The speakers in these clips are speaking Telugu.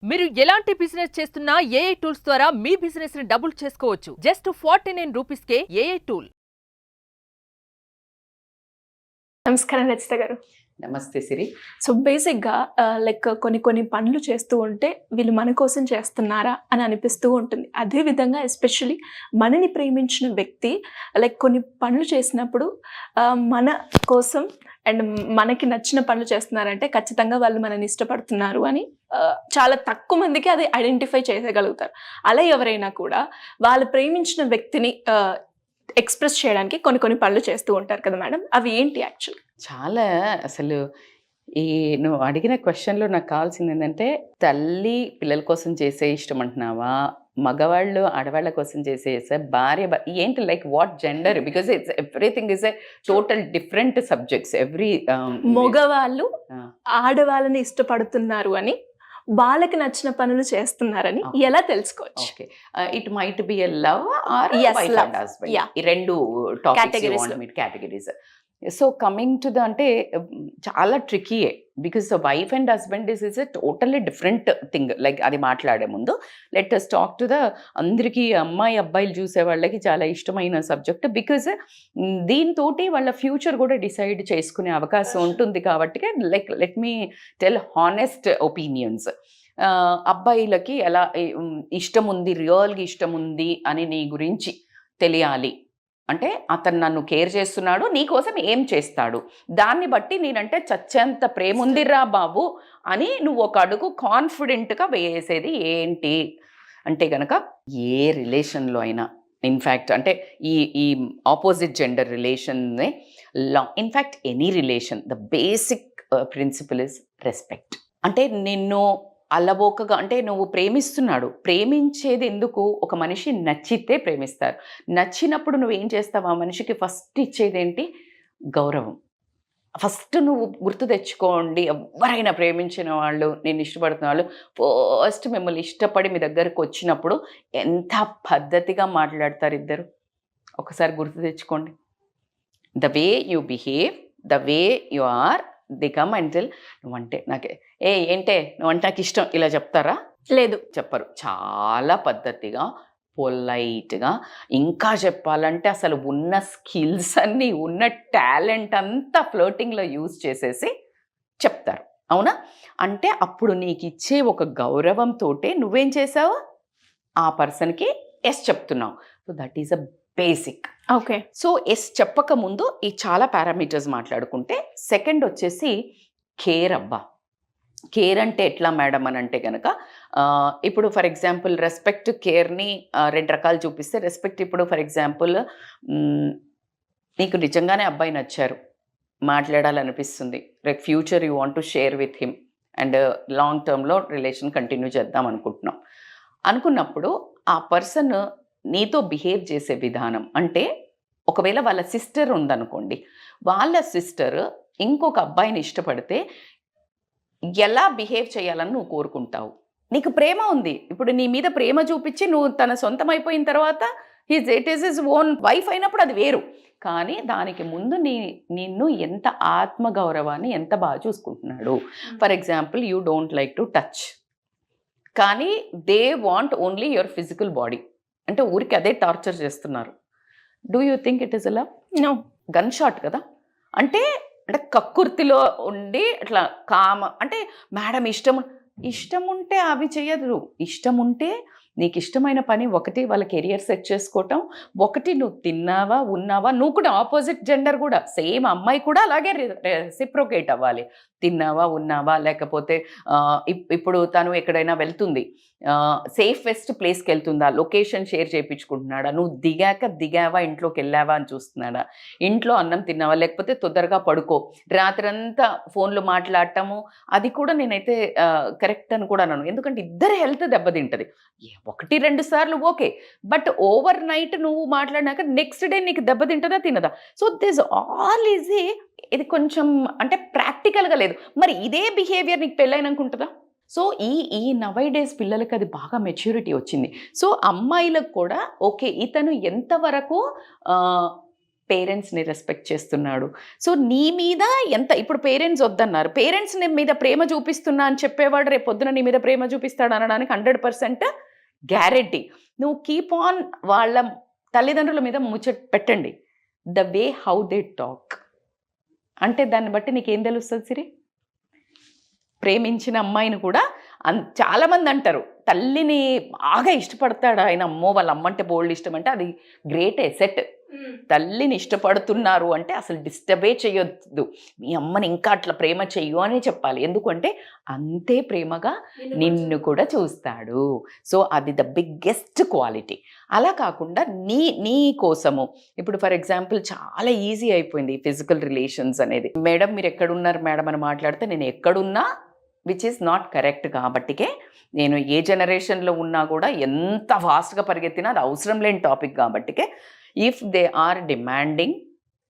మీరు ఎలాంటి బిజినెస్ చేస్తున్నా ఏఐ టూల్స్ ద్వారా మీ బిజినెస్ ని డబుల్ చేసుకోవచ్చు. జస్ట్ 49 రూపీస్కే ఏఐ టూల్. నమస్కారం రచిత గారు. నమస్తే సిరి. సో బేసిక్గా కొన్ని పనులు చేస్తూ ఉంటే వీళ్ళు మన కోసం చేస్తున్నారా అని అనిపిస్తూ ఉంటుంది. అదేవిధంగా ఎస్పెషల్లీ మనని ప్రేమించిన వ్యక్తి కొన్ని పనులు చేసినప్పుడు మన కోసం అండ్ మనకి నచ్చిన పనులు చేస్తున్నారంటే ఖచ్చితంగా వాళ్ళు మనని ఇష్టపడుతున్నారు అని చాలా తక్కువ మందికి అది ఐడెంటిఫై చేయగలుగుతారు. అలా ఎవరైనా కూడా వాళ్ళు ప్రేమించిన వ్యక్తిని ఎక్స్ప్రెస్ చేయడానికి కొన్ని పనులు చేస్తూ ఉంటారు కదా మేడం, అవి ఏంటి యాక్చువల్? చాలా అసలు నువ్వు అడిగిన క్వశ్చన్లో నాకు కావాల్సింది ఏంటంటే, తల్లి పిల్లల కోసం చేసే ఇష్టం అంటున్నావా, మగవాళ్ళు ఆడవాళ్ళ కోసం చేసే భార్య ఏంటి, like what gender? Because it's everything is a total different subjects. మగవాళ్ళు ఆడవాళ్ళని ఇష్టపడుతున్నారు అని, వాళ్ళకి నచ్చిన పనులు చేస్తున్నారని ఎలా తెలుసుకోవచ్చు? Okay, it might be a love or wife and husband, ఈ రెండు categories. So coming to the అంటే చాలా ట్రికీయే, because wife and husband is a totally different thing. Like అది మాట్లాడే ముందు let us talk to the అందరికీ అమ్మాయి అబ్బాయిలు చూసే వాళ్ళకి చాలా ఇష్టమైన సబ్జెక్ట్. బికాజ్ దీంతో వాళ్ళ ఫ్యూచర్ కూడా డిసైడ్ చేసుకునే అవకాశం ఉంటుంది కాబట్టి, like let me tell honest opinions. అబ్బాయిలకి ఎలా ఇష్టం ఉంది, రియల్గా ఇష్టం ఉంది అని నీ గురించి తెలియాలి అంటే, అతను నన్ను కేర్ చేస్తున్నాడు, నీకోసం ఏం చేస్తాడు, దాన్ని బట్టి నేనంటే చచ్చేంత ప్రేమ ఉందిరా బాబు అని నువ్వు ఒక అడుగు కాన్ఫిడెంట్గా వేసేది ఏంటి అంటే గనక, ఏ రిలేషన్లో అయినా ఇన్ఫ్యాక్ట్ అంటే ఈ ఆపోజిట్ జెండర్ రిలేషన్నే in fact any relation the basic principle is respect. అంటే నిన్ను అలవోకగా అంటే నువ్వు ప్రేమిస్తున్నాడు, ప్రేమించేది ఎందుకు? ఒక మనిషి నచ్చితే ప్రేమిస్తారు. నచ్చినప్పుడు నువ్వేం చేస్తావు? ఆ మనిషికి ఫస్ట్ ఇచ్చేదేంటి? గౌరవం. ఫస్ట్ నువ్వు గుర్తు తెచ్చుకోండి, ఎవరైనా ప్రేమించిన వాళ్ళు, నేను ఇష్టపడుతున్న వాళ్ళు ఫస్ట్ మిమ్మల్ని ఇష్టపడి మీ దగ్గరకు వచ్చినప్పుడు ఎంత పద్ధతిగా మాట్లాడతారు ఇద్దరు, ఒకసారి గుర్తు తెచ్చుకోండి. The way you behave, the way you are, the come and tell నువ్వంటే నాకే ఏంటే నువ్వంటే నాకు ఇష్టం, ఇలా చెప్తారా? లేదు, చెప్పరు. చాలా పద్ధతిగా, పొలైట్గా, ఇంకా చెప్పాలంటే అసలు ఉన్న స్కిల్స్ అన్నీ, ఉన్న టాలెంట్ అంతా ఫ్లోటింగ్లో యూజ్ చేసేసి చెప్తారు. అవునా? అంటే అప్పుడు నీకు ఇచ్చే ఒక గౌరవంతో నువ్వేం చేసావు? ఆ పర్సన్కి ఎస్ చెప్తున్నావు. So that is a basic. Okay. So yes చెప్పక ముందు ఈ చాలా పారామీటర్స్ మాట్లాడుకుంటే, సెకండ్ వచ్చేసి కేర్. అబ్బా, కేర్ అంటే ఎట్లా మేడం అని అంటే కనుక, ఇప్పుడు ఫర్ ఎగ్జాంపుల్ రెస్పెక్ట్, కేర్ని రెండు రకాలు చూపిస్తే, రెస్పెక్ట్ ఇప్పుడు ఫర్ ఎగ్జాంపుల్ నీకు నిజంగానే అబ్బాయి నచ్చారు, మాట్లాడాలనిపిస్తుంది, like future you want to share with him and long టర్మ్లో రిలేషన్ కంటిన్యూ చేద్దాం అనుకున్నప్పుడు ఆ పర్సన్ నీతో బిహేవ్ చేసే విధానం అంటే, ఒకవేళ వాళ్ళ సిస్టర్ ఉందనుకోండి, వాళ్ళ సిస్టర్ ఇంకొక అబ్బాయిని ఇష్టపడితే ఎలా బిహేవ్ చేయాలని నువ్వు కోరుకుంటావు? నీకు ప్రేమ ఉంది, ఇప్పుడు నీ మీద ప్రేమ చూపించి నువ్వు తన సొంతం అయిపోయిన తర్వాత it is his own wife అయినప్పుడు అది వేరు. కానీ దానికి ముందు నిన్ను ఎంత ఆత్మగౌరవాన్ని ఎంత బాగా చూసుకుంటున్నాడు. For example you don't like to touch, కానీ they want only your physical body, అంటే ఊరికి అదే టార్చర్ చేస్తున్నారు. Do you think it is a love? No. Gun shot కదా. అంటే కక్కుర్తిలో ఉండి అట్లా అంటే మేడం ఇష్టం ఉంటే అవి చేయదు. ఇష్టం ఉంటే నీకు ఇష్టమైన పని, ఒకటి వాళ్ళ కెరియర్ సెట్ చేసుకోవటం, ఒకటి నువ్వు తిన్నావా ఉన్నావా, నువ్వు కూడా ఆపోజిట్ జెండర్ కూడా సేమ్ అమ్మాయి కూడా అలాగే రెసిప్రొకేట్ అవ్వాలి. తిన్నావా ఉన్నావా, లేకపోతే ఇప్పుడు తను ఎక్కడైనా వెళ్తుంది, సేఫెస్ట్ ప్లేస్కి వెళ్తుందా, లొకేషన్ షేర్ చేయించుకుంటున్నాడా, నువ్వు దిగావా ఇంట్లోకి వెళ్ళావా అని చూస్తున్నాడా, ఇంట్లో అన్నం తిన్నావా, లేకపోతే తొందరగా పడుకో, రాత్రంతా ఫోన్లో మాట్లాడటము, అది కూడా నేనైతే కరెక్ట్ అని కూడా అన్నాను. ఎందుకంటే ఇద్దరు హెల్త్ దెబ్బతింటుంది. 1-2 సార్లు ఓకే, బట్ ఓవర్ నైట్ నువ్వు మాట్లాడినాక నెక్స్ట్ డే నీకు దెబ్బతింటుందా తినదా? So this all easy. ఇది కొంచెం అంటే ప్రాక్టికల్గా లేదు. మరి ఇదే బిహేవియర్ నీకు పెళ్ళైనాక ఉంటుందా? సో ఈ నవైడేస్ పిల్లలకి అది బాగా మెచ్యూరిటీ వచ్చింది. సో అమ్మాయిలకు కూడా ఓకే, ఇతను ఎంతవరకు పేరెంట్స్ని రెస్పెక్ట్ చేస్తున్నాడు. సో నీ మీద ఎంత, ఇప్పుడు పేరెంట్స్ వద్దన్నారు, పేరెంట్స్ మీద ప్రేమ చూపిస్తున్నా అని చెప్పేవాడు రేపు పొద్దున నీ మీద ప్రేమ చూపిస్తాడు అనడానికి 100% గ్యారెంటీ. నువ్వు కీప్ ఆన్ వాళ్ళ తల్లిదండ్రుల మీద ముచ్చట పెట్టండి. The way how they talk అంటే దాన్ని బట్టి నీకేం తెలుస్తుంది సిరి? ప్రేమించిన అమ్మాయిని కూడా చాలామంది అంటారు తల్లిని బాగా ఇష్టపడతాడు ఆయన, అమ్మో వాళ్ళ అమ్మంటే బోల్డ్ ఇష్టం అంటే అది గ్రేట్ ఎసెట్. తల్లిని ఇష్టపడుతున్నారు అంటే అసలు డిస్టర్బే చేయొద్దు, మీ అమ్మని ఇంకా అట్లా ప్రేమ చెయ్యు అని చెప్పాలి. ఎందుకంటే అంతే ప్రేమగా నిన్ను కూడా చూస్తాడు. సో అది ద బిగ్గెస్ట్ క్వాలిటీ. అలా కాకుండా నీ కోసము ఇప్పుడు ఫర్ ఎగ్జాంపుల్ చాలా ఈజీ అయిపోయింది ఫిజికల్ రిలేషన్స్ అనేది. మేడం మీరు ఎక్కడున్నారు మేడం అని మాట్లాడితే నేను ఎక్కడున్నా విచ్ ఈస్ నాట్ కరెక్ట్. కాబట్టికే నేను ఏ జనరేషన్లో ఉన్నా కూడా ఎంత ఫాస్ట్గా పరిగెత్తినా అది అవసరం లేని టాపిక్. కాబట్టికే ఇఫ్ దే ఆర్ డిమాండింగ్,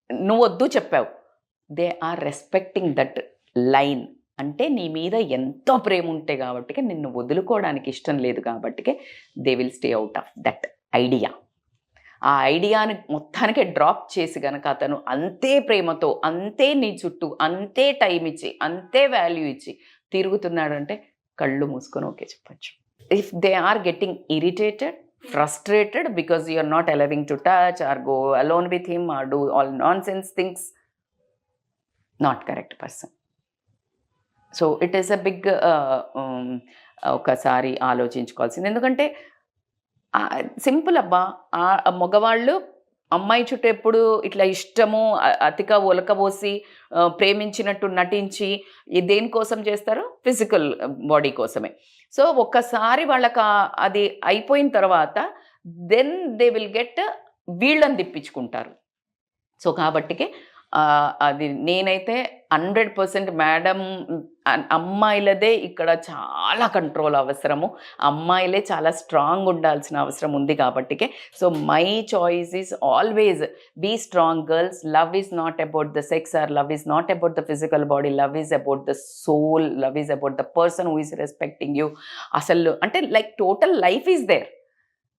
నువ్వు వద్దు చెప్పావు, they are respecting that line అంటే నీ మీద ఎంతో ప్రేమ ఉంటే కాబట్టికే నిన్ను వదులుకోవడానికి ఇష్టం లేదు. కాబట్టికే they will stay out of that idea. ఆ ఐడియాని మొత్తానికే డ్రాప్ చేసి కనుక అతను అంతే ప్రేమతో అంతే నీ చుట్టూ అంతే టైం ఇచ్చి అంతే వాల్యూ ఇచ్చి తిరుగుతున్నాడంటే కళ్ళు మూసుకొని ఓకే చెప్పచ్చు. If they are getting irritated, frustrated because you are not allowing to touch or go alone with him or do all nonsense things, not correct person. So it is a big ఒకసారి ఆలోచించుకోవాల్సింది. ఎందుకంటే సింపుల్ అబ్బా, మగవాళ్ళు అమ్మాయి చుట్టూ ఎప్పుడు ఇట్లా ఇష్టము అతిగా ఒలకబోసి ప్రేమించినట్టు నటించి దేనికోసం చేస్తారు? ఫిజికల్ బాడీ కోసమే. సో ఒక్కసారి వాళ్ళకి అది అయిపోయిన తర్వాత దెన్ దే విల్ గెట్ వీళ్ళని తిప్పించుకుంటారు. సో కాబట్టికే అది నేనైతే 100% మేడం అమ్మాయిలదే ఇక్కడ చాలా కంట్రోల్ అవసరము, అమ్మాయిలే చాలా స్ట్రాంగ్ ఉండాల్సిన అవసరం ఉంది. కాబట్టికే so my choice is always be strong girls. Love is not about the sex or love is not about the physical body, love is about the soul, love is about the person who is respecting you. అసలు అంటే like total life is there.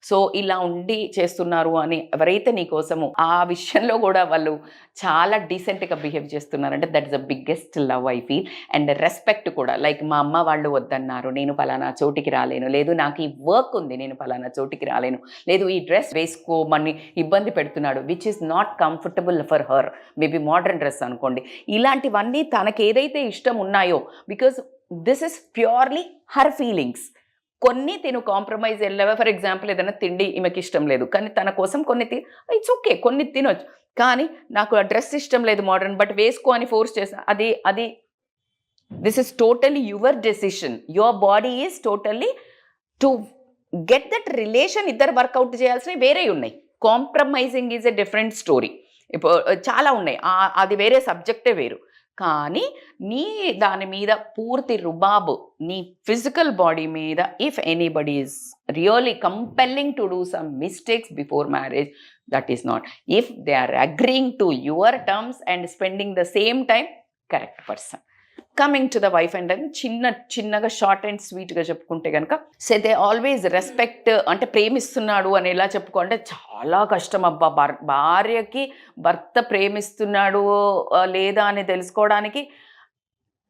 So ఇలా ఉండి చేస్తున్నారు అని ఎవరైతే నీ కోసము ఆ విషయంలో కూడా వాళ్ళు చాలా డీసెంట్గా బిహేవ్ చేస్తున్నారంటే that is the biggest love I feel. And respect కూడా, లైక్ మా అమ్మ వాళ్ళు వద్దన్నారు, నేను పలానా చోటికి రాలేను, లేదు నాకు ఈ వర్క్ ఉంది నేను పలానా చోటికి రాలేను, లేదు ఈ డ్రెస్ వేసుకోమని ఇబ్బంది పెడుతున్నాడు which is not comfortable for her, maybe modern dress అనుకోండి. ఇలాంటివన్నీ తనకి ఏదైతే ఇష్టం ఉన్నాయో because this is purely her feelings. కొన్ని తిను కాంప్రమైజ్ వెళ్ళావా, ఫర్ ఎగ్జాంపుల్ ఏదైనా తిండి ఈమెకి ఇష్టం లేదు కానీ తన కోసం కొన్ని ఇట్స్ ఓకే కొన్ని తినొచ్చు, కానీ నాకు ఆ డ్రెస్ ఇష్టం లేదు మోడర్న్ బట్ వేసుకో అని ఫోర్స్ చేసిన అది this is totally your decision. Your body is totally to get that relation. ఇద్దరు వర్కౌట్ చేయాల్సినవి వేరే ఉన్నాయి. Compromising is a different story. ఇప్పుడు చాలా ఉన్నాయి, అది వేరే సబ్జెక్టే వేరు. కానీ నీ దాని మీద పూర్తి రుబాబు నీ ఫిజికల్ బాడీ మీద if anybody is really compelling to do some mistakes before marriage, that is not. If they are agreeing to your terms and spending the same time, correct person. Coming to the wife and చిన్నగా షార్ట్ అండ్ స్వీట్గా చెప్పుకుంటే కనుక సే దే ఆల్వేస్ రెస్పెక్ట్. అంటే ప్రేమిస్తున్నాడు అని ఎలా చెప్పుకోంటే చాలా కష్టం అబ్బా. భార్యకి భర్త ప్రేమిస్తున్నాడు లేదా అని తెలుసుకోవడానికి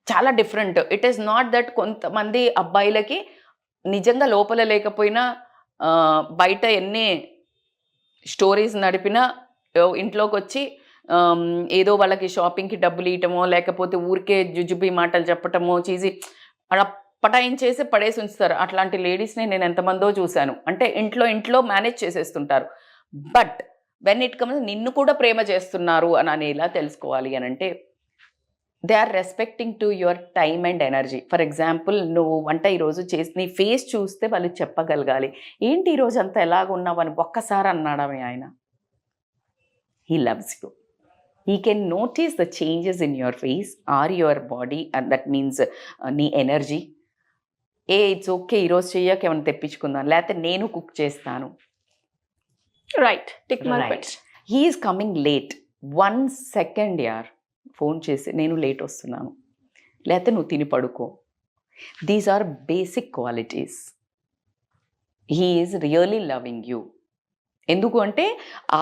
చాలా different. It is not that కొంతమంది అబ్బాయిలకి నిజంగా లోపల లేకపోయినా బయట ఎన్ని స్టోరీస్ నడిపినా ఇంట్లోకి వచ్చి ఏదో వాళ్ళకి షాపింగ్కి డబ్బులు ఇవ్వటమో లేకపోతే ఊరికే జుజుబీ మాటలు చెప్పటమో చీజీ అలా పటాయించేసి పడేసి ఉంచుతారు. అట్లాంటి లేడీస్ని నేను ఎంతమందో చూశాను. అంటే ఇంట్లో మేనేజ్ చేసేస్తుంటారు. బట్ వెన్ ఇట్ కమ్స్ నిన్ను కూడా ప్రేమ చేస్తున్నారు అని ఎలా తెలుసుకోవాలి అని అంటే they are respecting to your time and energy. For example నువ్వు వంట ఈరోజు చేసి నీ ఫేస్ చూస్తే వాళ్ళు చెప్పగలగాలి ఏంటి ఈరోజు అంతా ఎలాగున్నావు అని ఒక్కసారి అన్నాడమే ఆయన. He loves you. He can notice the changes in your face or your body, and that means నీ ఎనర్జీ. ఇట్స్ ఓకే ఈరోజు చెయ్యక ఏమైనా తెప్పించుకుందాం లేకపోతే నేను కుక్ చేస్తాను. Right. He is coming late 1 second యార్ ఫోన్ చేసి నేను లేట్ వస్తున్నాను లేకపోతే నువ్వు తిని పడుకో. These are basic qualities. He is really loving you. ఎందుకు అంటే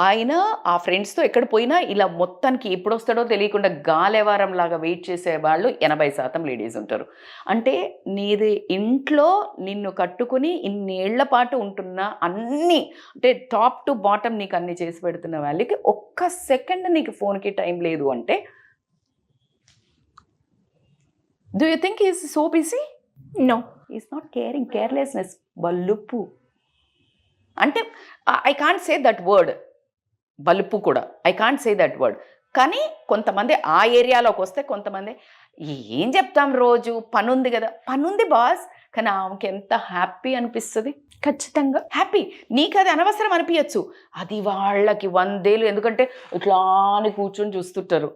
ఆయన ఆ ఫ్రెండ్స్తో ఎక్కడ పోయినా ఇలా మొత్తానికి ఎప్పుడు వస్తాడో తెలియకుండా గాలేవారం లాగా వెయిట్ చేసే వాళ్ళు 80% లేడీస్ ఉంటారు. అంటే నీది ఇంట్లో నిన్ను కట్టుకుని ఇన్నేళ్ల పాటు ఉంటున్న అన్నీ అంటే టాప్ టు బాటమ్ నీకు అన్ని చేసి పెడుతున్న వాళ్ళకి ఒక్క సెకండ్ నీకు ఫోన్కి టైం లేదు అంటే do you think is so busy? No, is not caring. Carelessness, బల్లుప్పు. అంటే I can't say that word, బలుపు కూడా I can't say that word. కానీ కొంతమంది ఆ ఏరియాలోకి వస్తే కొంతమంది ఏం చెప్తాం, రోజు పనుంది కదా, పనుంది బాస్, కానీ ఆమెకి ఎంత హ్యాపీ అనిపిస్తుంది. ఖచ్చితంగా హ్యాపీ. నీకు అది అనవసరం అనిపించచ్చు, అది వాళ్ళకి 100 ఏళ్ళు. ఎందుకంటే ఇట్లా అని కూర్చొని చూస్తుంటారు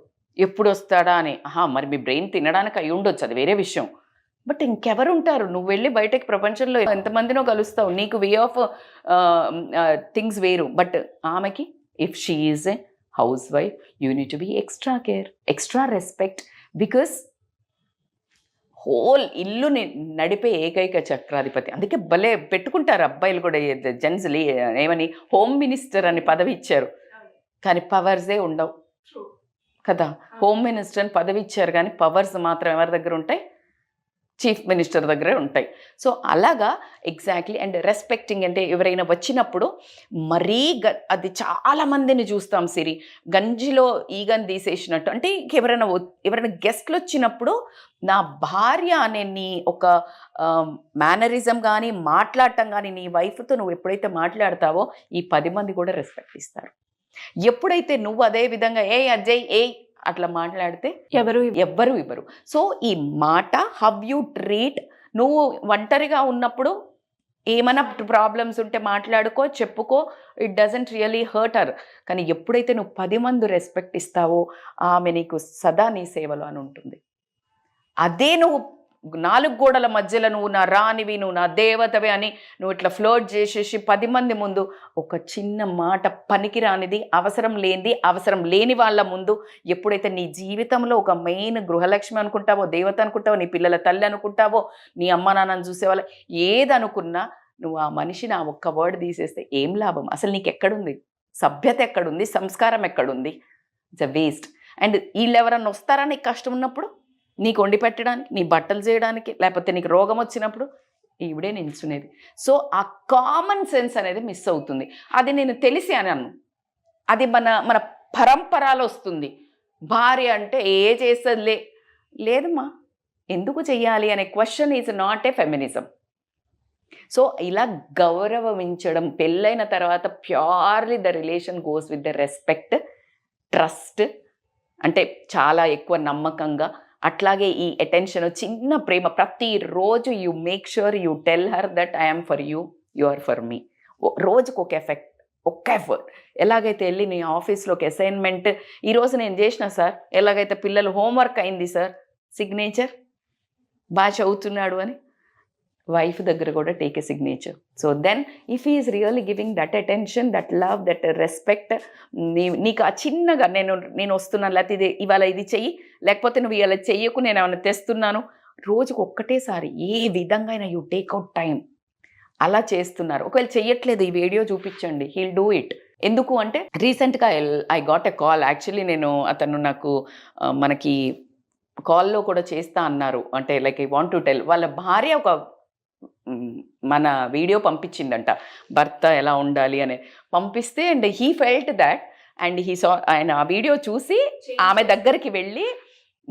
ఎప్పుడు వస్తాడా అని. మరి మీ బ్రెయిన్ తినడానికి అయి ఉండొచ్చు, అది వేరే విషయం. బట్ ఇంకెవరు ఉంటారు? నువ్వు వెళ్ళి బయటకి ప్రపంచంలో ఎంతమందినో కలుస్తావు, నీకు వే ఆఫ్ థింగ్స్ వేరు. బట్ ఆమెకి if she is a housewife you need to be extra care, extra respect. Because whole ఇల్లుని నడిపే ఏకైక చక్రాధిపతి. అందుకే భలే పెట్టుకుంటారు అబ్బాయిలు కూడా, జెంట్స్ ఏమని హోమ్ మినిస్టర్ అని పదవి ఇచ్చారు, కానీ పవర్సే ఉండవు కదా. హోమ్ మినిస్టర్ అని పదవి ఇచ్చారు కానీ పవర్స్ మాత్రం ఎవరి దగ్గర ఉంటాయి? చీఫ్ మినిస్టర్ దగ్గరే ఉంటాయి. సో అలాగా ఎగ్జాక్ట్లీ. అండ్ రెస్పెక్టింగ్ అంటే ఎవరైనా వచ్చినప్పుడు మరీ అది చాలా మందిని చూస్తాం సిరి, గంజిలో ఈగని తీసేసినట్టు. అంటే ఎవరైనా గెస్ట్లు వచ్చినప్పుడు నా భార్య అనే నీ ఒక మేనరిజం కానీ మాట్లాడటం కానీ నీ వైఫ్తో నువ్వు ఎప్పుడైతే మాట్లాడతావో ఈ 10 మంది కూడా రెస్పెక్ట్ ఇస్తారు. ఎప్పుడైతే నువ్వు అదే విధంగా ఏ అజయ్ ఏ అట్లా మాట్లాడితే ఎవ్వరు ఇవ్వరు. సో ఈ మాట హౌ యూ ట్రీట్, నువ్వు ఒంటరిగా ఉన్నప్పుడు ఏమైనా ప్రాబ్లమ్స్ ఉంటే మాట్లాడుకో, చెప్పుకో, it doesn't really hurt her. కానీ ఎప్పుడైతే నువ్వు 10 మంది రెస్పెక్ట్ ఇస్తావో ఆమె నీకు సదా నీ సేవలో అని ఉంటుంది. అదే నువ్వు 4 గోడల మధ్యలో నువ్వు నా రానివి, నువ్వు నా దేవతవి అని నువ్వు ఇట్లా ఫ్లోట్ చేసేసి 10 మంది ముందు ఒక చిన్న మాట పనికిరానిది, అవసరం లేని వాళ్ళ ముందు ఎప్పుడైతే నీ జీవితంలో ఒక మెయిన్ గృహలక్ష్మి అనుకుంటావో, దేవత అనుకుంటావో, నీ పిల్లల తల్లి అనుకుంటావో, నీ అమ్మ నాన్నని చూసేవాళ్ళ ఏదనుకున్నా నువ్వు ఆ మనిషిని ఆ ఒక్క వర్డ్ తీసేస్తే ఏం లాభం? అసలు నీకు ఎక్కడుంది సభ్యత? ఎక్కడుంది సంస్కారం? ఎక్కడుంది? It's a waste. అండ్ వీళ్ళు ఎవరన్నా వస్తారా నీకు కష్టం ఉన్నప్పుడు, నీకు వండి పెట్టడానికి, నీ బట్టలు చేయడానికి, లేకపోతే నీకు రోగం వచ్చినప్పుడు ఈవిడే నిల్చునేది. సో ఆ కామన్ సెన్స్ అనేది మిస్ అవుతుంది. అది నేను తెలిసి అన్నాను, అది మన పరంపరలో వస్తుంది. భార్య అంటే ఏ చేస్తుందిలే, లేదమ్మా ఎందుకు చెయ్యాలి అనే question is not a feminism. So ఇలా గౌరవించడం, పెళ్ళైన తర్వాత purely the relation goes with the respect, trust, అంటే చాలా ఎక్కువ నమ్మకంగా. అట్లాగే ఈ అటెన్షన్, చిన్న ప్రేమ, ప్రతిరోజు you make sure you tell her that I'm for you, you are for me. రోజుకు ఒక ఎఫర్ట్. ఎలాగైతే వెళ్ళి నీ ఆఫీస్లో ఒక అసైన్మెంట్ ఈరోజు నేను చేసిన సార్, ఎలాగైతే పిల్లలు హోంవర్క్ అయింది సార్, సిగ్నేచర్ బాగా చదువుతున్నాడు అని వైఫ్ దగ్గర కూడా take a signature. So then if he is really giving that attention, that love, that respect, నీకు ఆ చిన్నగా నేను వస్తున్నాను, లేకపోతే ఇవాళ ఇది చెయ్యి, లేకపోతే నువ్వు ఇవాళ చెయ్యకు, నేను ఏమైనా తెస్తున్నాను, రోజుకు ఒక్కటేసారి ఏ విధంగా అయినా యూ టేక్అవుట్ టైం అలా చేస్తున్నారు. ఒకవేళ చెయ్యట్లేదు ఈ వీడియో చూపించండి, హీల్ డూ ఇట్. ఎందుకు అంటే రీసెంట్గా I got a call. Actually అతను నాకు మనకి కాల్లో కూడా చేస్తా అన్నారు. అంటే like I want to tell, వాళ్ళ భార్య ఒక మన వీడియో పంపించిందంట, భర్త ఎలా ఉండాలి అని పంపిస్తే, and he felt that, and ఆయన ఆ వీడియో చూసి ఆమె దగ్గరికి వెళ్ళి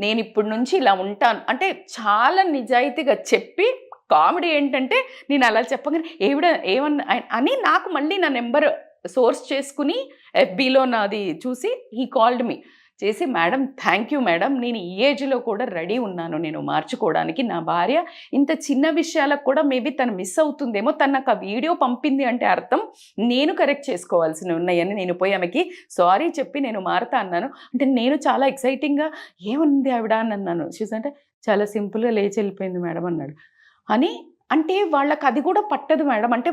నేను ఇప్పటి నుంచి ఇలా ఉంటాను అంటే చాలా నిజాయితీగా చెప్పి, కామెడీ ఏంటంటే నేను అలా చెప్పగానే ఏమన్నా అని నాకు మళ్ళీ నా నెంబర్ సోర్స్ చేసుకుని FBలో నాది చూసి హీ కాల్డ్ మీ చేసి, మేడం థ్యాంక్ యూ మేడం, నేను ఈ ఏజ్లో కూడా రెడీ ఉన్నాను నేను మార్చుకోవడానికి. నా భార్య ఇంత చిన్న విషయాలకు కూడా మేబీ తను మిస్ అవుతుందేమో, తను నాకు ఆ వీడియో పంపింది అంటే అర్థం నేను కరెక్ట్ చేసుకోవాల్సినవి ఉన్నాయని నేను పోయి ఆమెకి సారీ చెప్పి నేను మారుతా అన్నాను. అంటే నేను చాలా ఎక్సైటింగ్గా ఏముంది ఆవిడ అని అన్నాను. చూసంటే చాలా సింపుల్గా లేచి వెళ్ళిపోయింది మేడం అన్నాడు. అని అంటే వాళ్ళకి అది కూడా పట్టదు మేడం. అంటే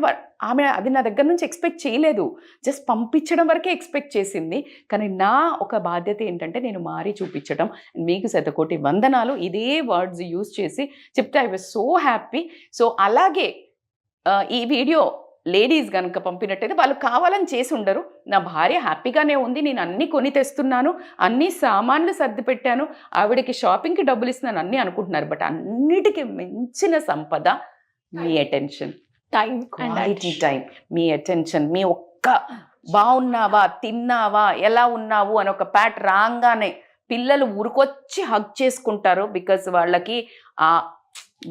ఆమె అది నా దగ్గర నుంచి ఎక్స్పెక్ట్ చేయలేదు, జస్ట్ పంపించడం వరకే ఎక్స్పెక్ట్ చేసింది. కానీ నా ఒక బాధ్యత ఏంటంటే నేను మారి చూపించడం. మీకు శతకోటి వందనాలు, ఇదే వర్డ్స్ యూజ్ చేసి చెప్తే I was so happy. So అలాగే ఈ వీడియో లేడీస్ కనుక పంపినట్టయితే వాళ్ళు కావాలని చేసి ఉండరు. నా భార్య హ్యాపీగానే ఉంది, నేను అన్నీ కొని తెస్తున్నాను, అన్ని సామాన్లు సర్ది పెట్టాను, ఆవిడకి షాపింగ్కి డబ్బులు ఇస్తున్నాను అన్నీ అనుకుంటున్నారు. బట్ అన్నిటికీ మించిన సంపద మీ అటెన్షన్, టైం క్వాలిటీ టైం, మీ అటెన్షన్. మీ ఒక్క బాగున్నావా, తిన్నావా, ఎలా ఉన్నావు అని ఒక ప్యాట్ రాగానే పిల్లలు ఉరికొచ్చి హగ్ చేసుకుంటారు. బికాజ్ వాళ్ళకి ఆ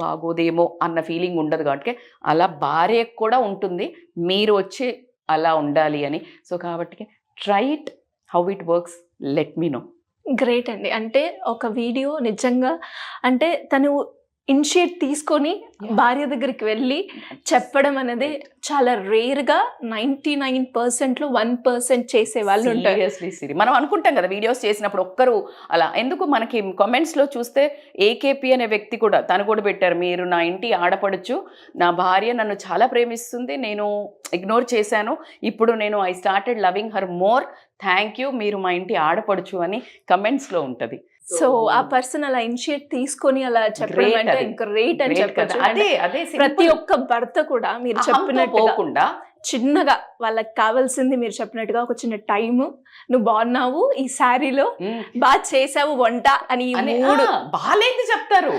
బాగోదేమో అన్న ఫీలింగ్ ఉండదు కాబట్టి. అలా భార్యకు కూడా ఉంటుంది, మీరు వచ్చి అలా ఉండాలి అని. సో కాబట్టి try it, how it works, let me know. Great అండి. అంటే ఒక వీడియో నిజంగా అంటే తను ఇనిషియేట్ తీసుకొని భార్య దగ్గరికి వెళ్ళి చెప్పడం అనేది చాలా రేర్గా 99%లో 1% చేసే వాళ్ళు ఉంటారు. సీరియస్లీ సిరి మనం అనుకుంటాం కదా వీడియోస్ చేసినప్పుడు ఒక్కరు అలా ఎందుకు. మనకి కామెంట్స్లో చూస్తే ఏకేపీ అనే వ్యక్తి కూడా తను కూడా పెట్టారు, మీరు నా ఇంటి ఆడపడుచు, నా భార్య నన్ను చాలా ప్రేమిస్తుంది, నేను ఇగ్నోర్ చేశాను, ఇప్పుడు నేను I started loving her more, thank you, మీరు మా ఇంటి ఆడపడుచు అని కమెంట్స్లో ఉంటుంది. సో ఆ పర్సన్ అలా ఇనిషియేట్ తీసుకొని అలా చెప్పడం అంటే గ్రేట్ అని చెప్పచ్చు. అదే ప్రతి ఒక్క భర్త కూడా మీరు చెప్పినట్టుగా చిన్నగా వాళ్ళకి కావాల్సింది మీరు చెప్పినట్టుగా ఒక చిన్న టైము, నువ్వు బాగున్నావు ఈ శారీలో, బాగా చేసావు వంట అని మూడు. బాలేంది చెప్తారు,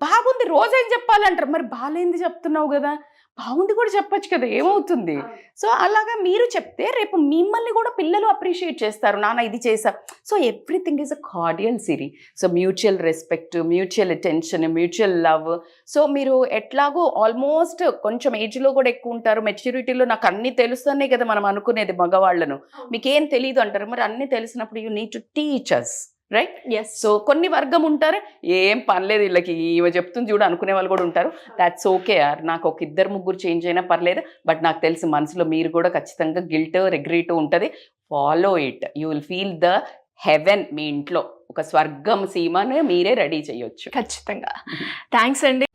బాగుంది రోజేం చెప్పాలంటారు, మరి బాలేంది చెప్తున్నావు కదా, బాగుంది కూడా చెప్పచ్చు కదా, ఏమవుతుంది. సో అలాగా మీరు చెప్తే రేపు మిమ్మల్ని కూడా పిల్లలు అప్రిషియేట్ చేస్తారు, నాన్న ఇది చేసా. So everything is a cordial సిరీ. So mutual respect, mutual attention, mutual love. So మీరు ఎట్లాగో ఆల్మోస్ట్ కొంచెం ఏజ్లో కూడా ఎక్కువ ఉంటారు, మెచ్యూరిటీలో నాకు అన్నీ తెలుస్తున్నాయి కదా మనం అనుకునేది మగవాళ్ళను, మీకేం తెలియదు అంటారు. మరి అన్నీ తెలిసినప్పుడు you need to teach us, right? Yes. So కొన్ని వర్గం ఉంటారు, ఏం పర్లేదు వీళ్ళకి ఈమె చెప్తుంది చూడు అనుకునే వాళ్ళు కూడా ఉంటారు. దాట్స్ ఓకే యార్, నాకు ఒక 2-3 చేంజ్ అయినా పర్లేదు. బట్ నాకు తెలిసి మనసులో మీరు కూడా ఖచ్చితంగా గిల్ట్, రిగ్రెట్ ఉంటుంది. Follow it, you will feel the heaven. మీ ఇంట్లో ఒక స్వర్గం సీమను మీరే రెడీ చేయొచ్చు. ఖచ్చితంగా. థ్యాంక్స్ అండి.